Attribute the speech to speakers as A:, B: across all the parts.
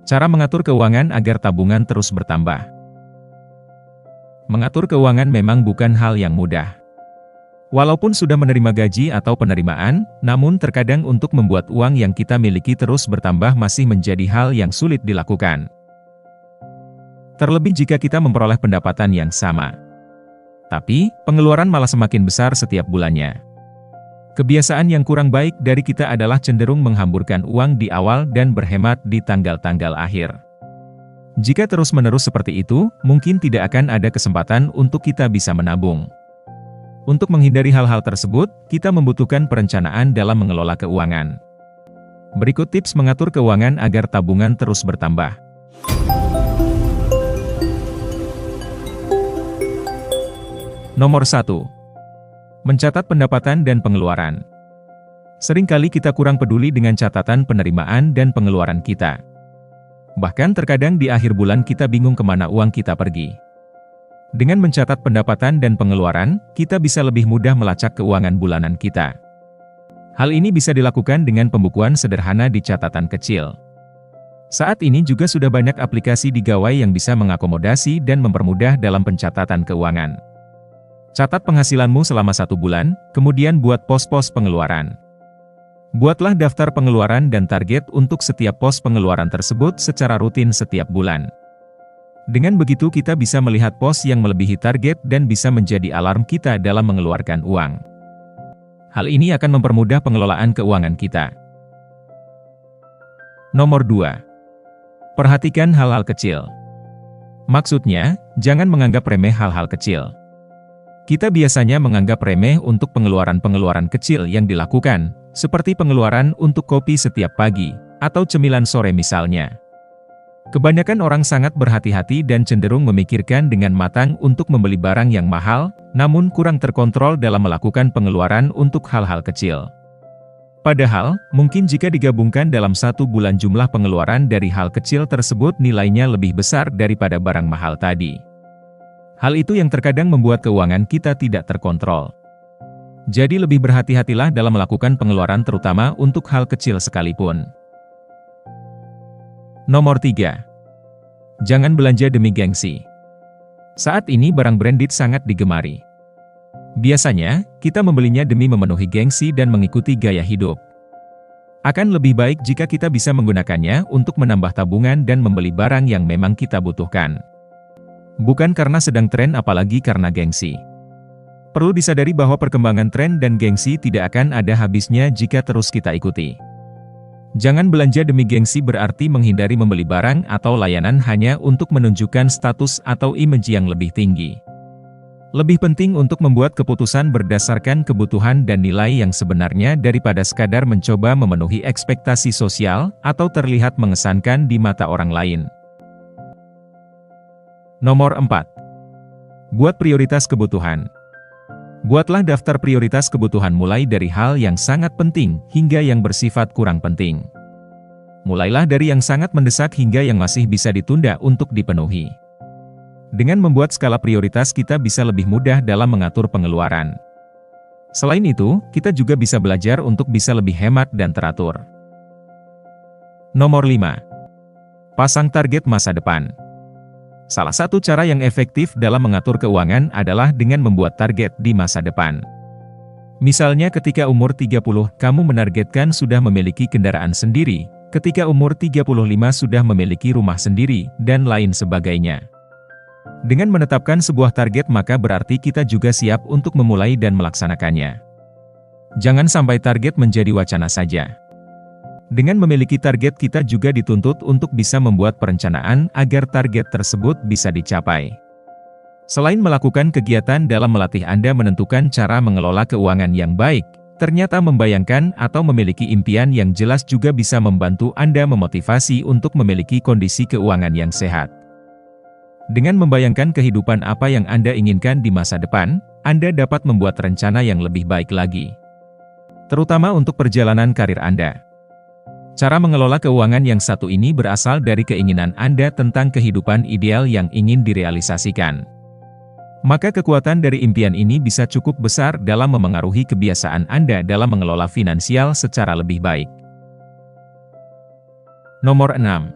A: Cara mengatur keuangan agar tabungan terus bertambah. Mengatur keuangan memang bukan hal yang mudah. Walaupun sudah menerima gaji atau penerimaan, namun terkadang untuk membuat uang yang kita miliki terus bertambah masih menjadi hal yang sulit dilakukan. Terlebih jika kita memperoleh pendapatan yang sama. Tapi, pengeluaran malah semakin besar setiap bulannya. Kebiasaan yang kurang baik dari kita adalah cenderung menghamburkan uang di awal dan berhemat di tanggal-tanggal akhir. Jika terus-menerus seperti itu, mungkin tidak akan ada kesempatan untuk kita bisa menabung. Untuk menghindari hal-hal tersebut, kita membutuhkan perencanaan dalam mengelola keuangan. Berikut tips mengatur keuangan agar tabungan terus bertambah. Nomor 1. Mencatat pendapatan dan pengeluaran. Seringkali kita kurang peduli dengan catatan penerimaan dan pengeluaran kita. Bahkan terkadang di akhir bulan kita bingung kemana uang kita pergi. Dengan mencatat pendapatan dan pengeluaran, kita bisa lebih mudah melacak keuangan bulanan kita. Hal ini bisa dilakukan dengan pembukuan sederhana di catatan kecil. Saat ini juga sudah banyak aplikasi di gawai yang bisa mengakomodasi dan mempermudah dalam pencatatan keuangan. Catat penghasilanmu selama 1 bulan, kemudian buat pos-pos pengeluaran. Buatlah daftar pengeluaran dan target untuk setiap pos pengeluaran tersebut secara rutin setiap bulan. Dengan begitu kita bisa melihat pos yang melebihi target dan bisa menjadi alarm kita dalam mengeluarkan uang. Hal ini akan mempermudah pengelolaan keuangan kita. Nomor 2. Perhatikan hal-hal kecil. Maksudnya, jangan menganggap remeh hal-hal kecil. Kita biasanya menganggap remeh untuk pengeluaran-pengeluaran kecil yang dilakukan, seperti pengeluaran untuk kopi setiap pagi, atau cemilan sore misalnya. Kebanyakan orang sangat berhati-hati dan cenderung memikirkan dengan matang untuk membeli barang yang mahal, namun kurang terkontrol dalam melakukan pengeluaran untuk hal-hal kecil. Padahal, mungkin jika digabungkan dalam 1 bulan jumlah pengeluaran dari hal kecil tersebut nilainya lebih besar daripada barang mahal tadi. Hal itu yang terkadang membuat keuangan kita tidak terkontrol. Jadi lebih berhati-hatilah dalam melakukan pengeluaran terutama untuk hal kecil sekalipun. Nomor 3. Jangan belanja demi gengsi. Saat ini barang branded sangat digemari. Biasanya, kita membelinya demi memenuhi gengsi dan mengikuti gaya hidup. Akan lebih baik jika kita bisa menggunakannya untuk menambah tabungan dan membeli barang yang memang kita butuhkan. Bukan karena sedang tren apalagi karena gengsi. Perlu disadari bahwa perkembangan tren dan gengsi tidak akan ada habisnya jika terus kita ikuti. Jangan belanja demi gengsi berarti menghindari membeli barang atau layanan hanya untuk menunjukkan status atau image yang lebih tinggi. Lebih penting untuk membuat keputusan berdasarkan kebutuhan dan nilai yang sebenarnya daripada sekadar mencoba memenuhi ekspektasi sosial atau terlihat mengesankan di mata orang lain. Nomor 4. Buat prioritas kebutuhan. Buatlah daftar prioritas kebutuhan mulai dari hal yang sangat penting hingga yang bersifat kurang penting. Mulailah dari yang sangat mendesak hingga yang masih bisa ditunda untuk dipenuhi. Dengan membuat skala prioritas kita bisa lebih mudah dalam mengatur pengeluaran. Selain itu, kita juga bisa belajar untuk bisa lebih hemat dan teratur. Nomor 5. Pasang target masa depan. Salah satu cara yang efektif dalam mengatur keuangan adalah dengan membuat target di masa depan. Misalnya ketika umur 30, kamu menargetkan sudah memiliki kendaraan sendiri, ketika umur 35 sudah memiliki rumah sendiri, dan lain sebagainya. Dengan menetapkan sebuah target maka berarti kita juga siap untuk memulai dan melaksanakannya. Jangan sampai target menjadi wacana saja. Dengan memiliki target kita juga dituntut untuk bisa membuat perencanaan agar target tersebut bisa dicapai. Selain melakukan kegiatan dalam melatih Anda menentukan cara mengelola keuangan yang baik, ternyata membayangkan atau memiliki impian yang jelas juga bisa membantu Anda memotivasi untuk memiliki kondisi keuangan yang sehat. Dengan membayangkan kehidupan apa yang Anda inginkan di masa depan, Anda dapat membuat rencana yang lebih baik lagi. Terutama untuk perjalanan karir Anda. Cara mengelola keuangan yang satu ini berasal dari keinginan Anda tentang kehidupan ideal yang ingin direalisasikan. Maka kekuatan dari impian ini bisa cukup besar dalam memengaruhi kebiasaan Anda dalam mengelola finansial secara lebih baik. Nomor 6.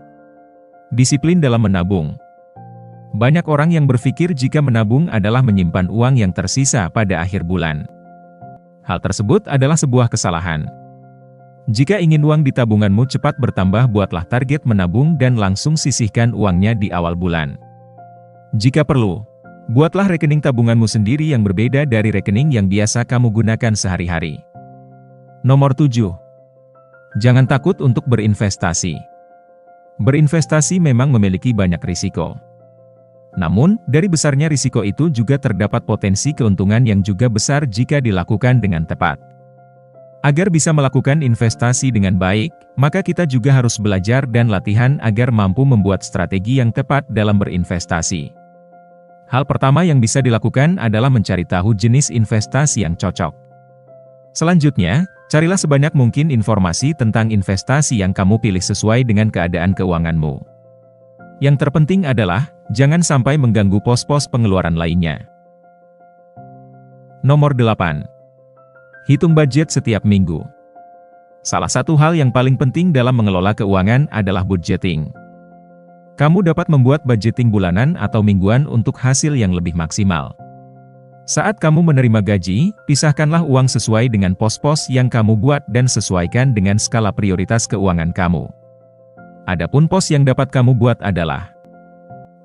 A: Disiplin dalam menabung. Banyak orang yang berpikir jika menabung adalah menyimpan uang yang tersisa pada akhir bulan. Hal tersebut adalah sebuah kesalahan. Jika ingin uang di tabunganmu cepat bertambah, buatlah target menabung dan langsung sisihkan uangnya di awal bulan. Jika perlu, buatlah rekening tabunganmu sendiri yang berbeda dari rekening yang biasa kamu gunakan sehari-hari. Nomor 7. Jangan takut untuk berinvestasi. Berinvestasi memang memiliki banyak risiko. Namun, dari besarnya risiko itu juga terdapat potensi keuntungan yang juga besar jika dilakukan dengan tepat. Agar bisa melakukan investasi dengan baik, maka kita juga harus belajar dan latihan agar mampu membuat strategi yang tepat dalam berinvestasi. Hal pertama yang bisa dilakukan adalah mencari tahu jenis investasi yang cocok. Selanjutnya, carilah sebanyak mungkin informasi tentang investasi yang kamu pilih sesuai dengan keadaan keuanganmu. Yang terpenting adalah, jangan sampai mengganggu pos-pos pengeluaran lainnya. Nomor 8. Hitung budget setiap minggu. Salah satu hal yang paling penting dalam mengelola keuangan adalah budgeting. Kamu dapat membuat budgeting bulanan atau mingguan untuk hasil yang lebih maksimal. Saat kamu menerima gaji, pisahkanlah uang sesuai dengan pos-pos yang kamu buat dan sesuaikan dengan skala prioritas keuangan kamu. Adapun pos yang dapat kamu buat adalah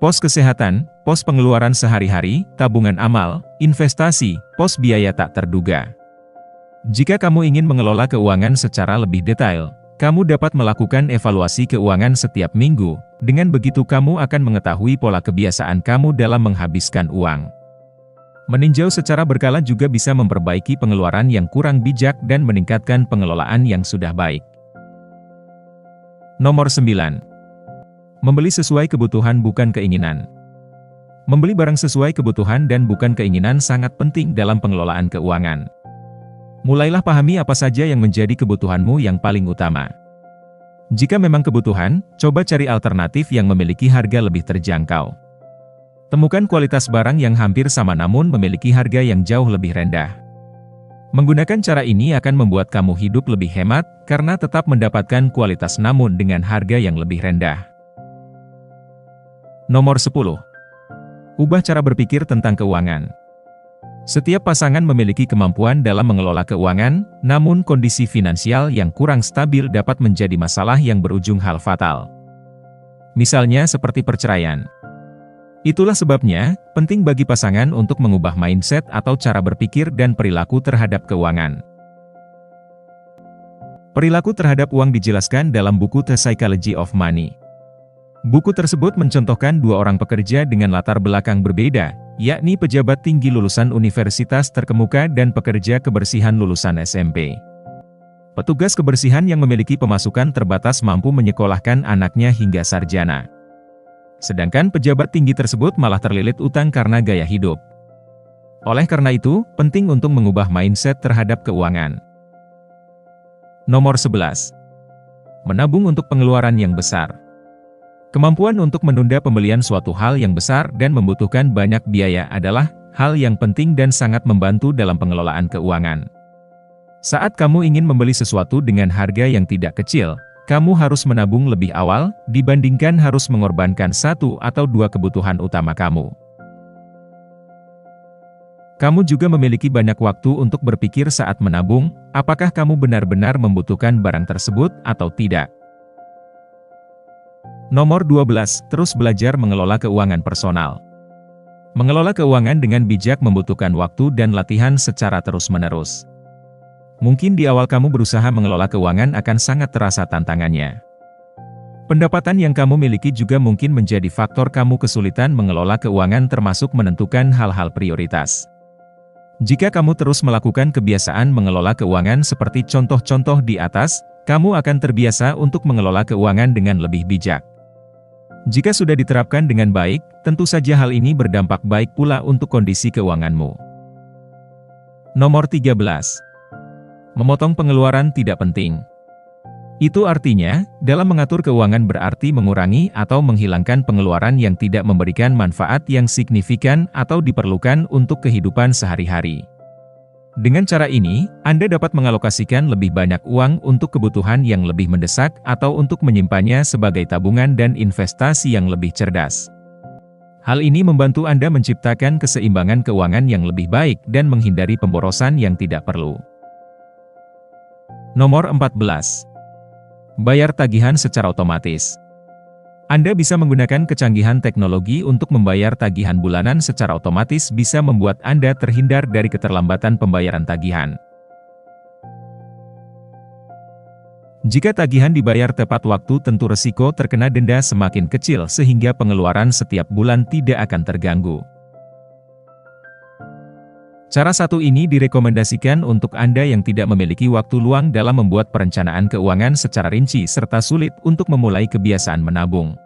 A: pos kesehatan, pos pengeluaran sehari-hari, tabungan amal, investasi, pos biaya tak terduga. Jika kamu ingin mengelola keuangan secara lebih detail, kamu dapat melakukan evaluasi keuangan setiap minggu. Dengan begitu kamu akan mengetahui pola kebiasaan kamu dalam menghabiskan uang. Meninjau secara berkala juga bisa memperbaiki pengeluaran yang kurang bijak dan meningkatkan pengelolaan yang sudah baik. Nomor 9. Membeli sesuai kebutuhan bukan keinginan. Membeli barang sesuai kebutuhan dan bukan keinginan sangat penting dalam pengelolaan keuangan. Mulailah pahami apa saja yang menjadi kebutuhanmu yang paling utama. Jika memang kebutuhan, coba cari alternatif yang memiliki harga lebih terjangkau. Temukan kualitas barang yang hampir sama namun memiliki harga yang jauh lebih rendah. Menggunakan cara ini akan membuat kamu hidup lebih hemat, karena tetap mendapatkan kualitas namun dengan harga yang lebih rendah. Nomor 10. Ubah cara berpikir tentang keuangan. Setiap pasangan memiliki kemampuan dalam mengelola keuangan, namun kondisi finansial yang kurang stabil dapat menjadi masalah yang berujung hal fatal. Misalnya seperti perceraian. Itulah sebabnya, penting bagi pasangan untuk mengubah mindset atau cara berpikir dan perilaku terhadap keuangan. Perilaku terhadap uang dijelaskan dalam buku The Psychology of Money. Buku tersebut mencontohkan dua orang pekerja dengan latar belakang berbeda, yakni pejabat tinggi lulusan universitas terkemuka dan pekerja kebersihan lulusan SMP. Petugas kebersihan yang memiliki pemasukan terbatas mampu menyekolahkan anaknya hingga sarjana. Sedangkan pejabat tinggi tersebut malah terlilit utang karena gaya hidup. Oleh karena itu, penting untuk mengubah mindset terhadap keuangan. Nomor 11. Menabung untuk pengeluaran yang besar. Kemampuan untuk menunda pembelian suatu hal yang besar dan membutuhkan banyak biaya adalah hal yang penting dan sangat membantu dalam pengelolaan keuangan. Saat kamu ingin membeli sesuatu dengan harga yang tidak kecil, kamu harus menabung lebih awal, dibandingkan harus mengorbankan satu atau dua kebutuhan utama kamu. Kamu juga memiliki banyak waktu untuk berpikir saat menabung, apakah kamu benar-benar membutuhkan barang tersebut atau tidak. Nomor 12, terus belajar mengelola keuangan personal. Mengelola keuangan dengan bijak membutuhkan waktu dan latihan secara terus-menerus. Mungkin di awal kamu berusaha mengelola keuangan akan sangat terasa tantangannya. Pendapatan yang kamu miliki juga mungkin menjadi faktor kamu kesulitan mengelola keuangan termasuk menentukan hal-hal prioritas. Jika kamu terus melakukan kebiasaan mengelola keuangan seperti contoh-contoh di atas, kamu akan terbiasa untuk mengelola keuangan dengan lebih bijak. Jika sudah diterapkan dengan baik, tentu saja hal ini berdampak baik pula untuk kondisi keuanganmu. Nomor 13. Memotong pengeluaran tidak penting. Itu artinya, dalam mengatur keuangan berarti mengurangi atau menghilangkan pengeluaran yang tidak memberikan manfaat yang signifikan atau diperlukan untuk kehidupan sehari-hari. Dengan cara ini, Anda dapat mengalokasikan lebih banyak uang untuk kebutuhan yang lebih mendesak atau untuk menyimpannya sebagai tabungan dan investasi yang lebih cerdas. Hal ini membantu Anda menciptakan keseimbangan keuangan yang lebih baik dan menghindari pemborosan yang tidak perlu. Nomor 14. Bayar tagihan secara otomatis. Anda bisa menggunakan kecanggihan teknologi untuk membayar tagihan bulanan secara otomatis bisa membuat Anda terhindar dari keterlambatan pembayaran tagihan. Jika tagihan dibayar tepat waktu, tentu resiko terkena denda semakin kecil sehingga pengeluaran setiap bulan tidak akan terganggu. Cara satu ini direkomendasikan untuk Anda yang tidak memiliki waktu luang dalam membuat perencanaan keuangan secara rinci serta sulit untuk memulai kebiasaan menabung.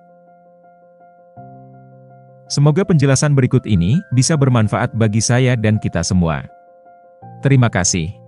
A: Semoga penjelasan berikut ini bisa bermanfaat bagi saya dan kita semua. Terima kasih.